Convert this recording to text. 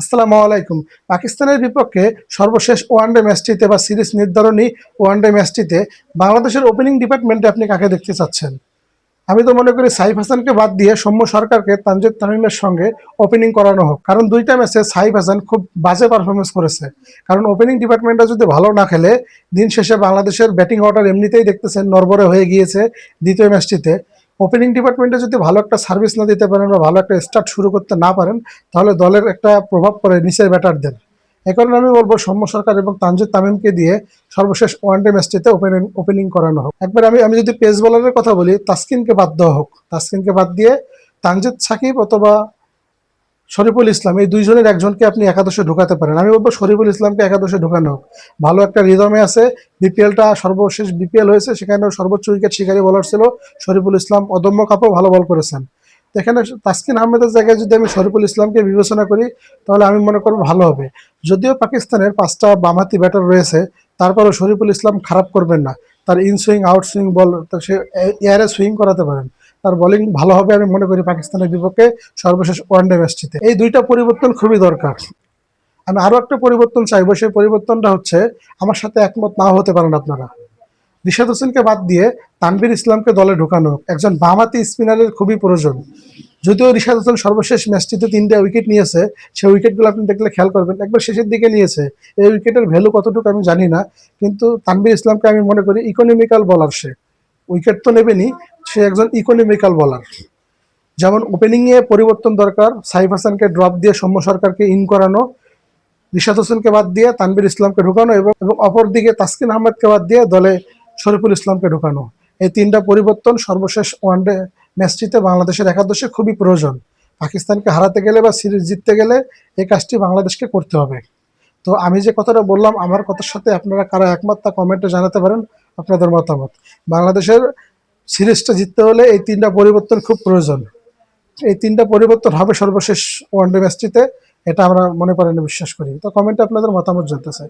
আসসালামু আলাইকুম। পাকিস্তানের বিপক্ষে সর্বশেষ ওয়ানডে ম্যাচটিতে বা সিরিজ নির্ধারণী ওয়ানডে ম্যাচটিতে বাংলাদেশের ওপেনিং ডিপার্টমেন্টে আপনি কাকে দেখতে চাচ্ছেন? আমি তো মনে করি সাইফ হাসানকে বাদ দিয়ে সৌম্য সরকারকে তানজিদ তামিমের সঙ্গে ওপেনিং করানো হোক। কারণ দুইটা ম্যাচে সাইফ হাসান খুব বাজে পারফরমেন্স করেছে। কারণ ওপেনিং ডিপার্টমেন্টটা যদি ভালো না খেলে, দিন শেষে বাংলাদেশের ব্যাটিং অর্ডার এমনিতেই দেখতেছেন নড়বড়ে হয়ে গিয়েছে দ্বিতীয় ম্যাচটিতে। ওপেনিং ডিপার্টমেন্টে যদি ভালো একটা সার্ভিস না দিতে পারেন বা ভালো একটা স্টার্ট শুরু করতে না পারেন, তাহলে দলের একটা প্রভাব পড়ে নিচের ব্যাটারদের। এ কারণে আমি বলবো সৌম্য সরকার এবং তানজিদ তামিমকে দিয়ে সর্বশেষ ওয়ানডে ম্যাচটিতে ওপেনিং করানো হোক। একবার আমি যদি পেস বোলারের কথা বলি, তাসকিনকে বাদ দেওয়া হোক। তাসকিনকে বাদ দিয়ে তানজিদ সাকিব অথবা শরীফুল ইসলাম, এই দুইজনের একজনকে আপনি একাদশে ঢুকাতে পারেন। আমি বলবো শরীফুল ইসলামকে একাদশে ঢুকানো হোক। ভালো একটা রিদমে আছে। বিপিএলটা সর্বশেষ বিপিএল হয়েছে, সেখানে সর্বোচ্চ উইকেট শিকারী বোলার ছিল শরীফুল ইসলাম। অদম্য কাপও ভালো বল করেছেন। তো এখানে তাসকিন আহমেদের জায়গায় যদি আমি শরীফুল ইসলামকে বিবেচনা করি, তাহলে আমি মনে করবো ভালো হবে। যদিও পাকিস্তানের 5টা বামহাতি ব্যাটার রয়েছে, তারপরেও শরীফুল ইসলাম খারাপ করবেন না। তার in swing out swing ball, সে এয়ারে সুইং করাতে পারেন। তার বোলিং ভালো হবে আমি মনে করি পাকিস্তানের বিপক্ষে সর্বশেষ ওয়ানডে ম্যাচটিতে। এই দুইটা পরিবর্তন খুবই দরকার। আমি আরো একটা পরিবর্তন চাইবো, সেই পরিবর্তনটা হচ্ছে, আমার সাথে একমত নাও হতে পারেন আপনারা, রিশাদ হোসেনকে বাদ দিয়ে তানভীর ইসলামকে দলে ঢোকানো। একজন বামহাতি স্পিনারের খুবই প্রয়োজন। যদিও রিশাদ হোসেন সর্বশেষ ম্যাচটিতে 3টা উইকেট নিয়েছে, সেই উইকেটগুলো আপনি দেখলে খেয়াল করবেন, একবার শেষের দিকে নিয়েছে। এই উইকেটের ভ্যালু কতটুকু আমি জানি না, কিন্তু তানভীর ইসলামকে আমি মনে করি ইকোনমিক্যাল বলার। সে উইকেট তো নেবেনি, সে একজন ইকোনমিক্যাল বলার। যেমন ওপেনিংয়ে পরিবর্তন দরকার, সাইফ হাসানকে ড্রপ দিয়ে সৌম্য সরকারকে ইন করানো, রিশাদ হোসেনকে বাদ দিয়ে তানভীর ইসলামকে ঢোকানো এবং অপরদিকে তাসকিন আহমেদকে বাদ দিয়ে দলে শরীফুল ইসলামকে ঢোকানো। এই 3টা পরিবর্তন সর্বশেষ ওয়ানডে ম্যাচটিতে বাংলাদেশের একাদশে খুবই প্রয়োজন। পাকিস্তানকে হারাতে গেলে বা সিরিজ জিততে গেলে এই কাজটি বাংলাদেশকে করতে হবে। তো আমি যে কথাটা বললাম, আমার কথার সাথে আপনারা কারা একমত তা কমেন্টে জানাতে পারেন আপনাদের মতামত। বাংলাদেশের সিরিজটা জিততে হলে এই 3টা পরিবর্তন খুব প্রয়োজন। এই 3টা পরিবর্তন হবে সর্বশেষ ওয়ানডে ম্যাচটিতে, এটা আমরা মনে করেন বিশ্বাস করি। তো কমেন্টে আপনাদের মতামত জানতে চাই।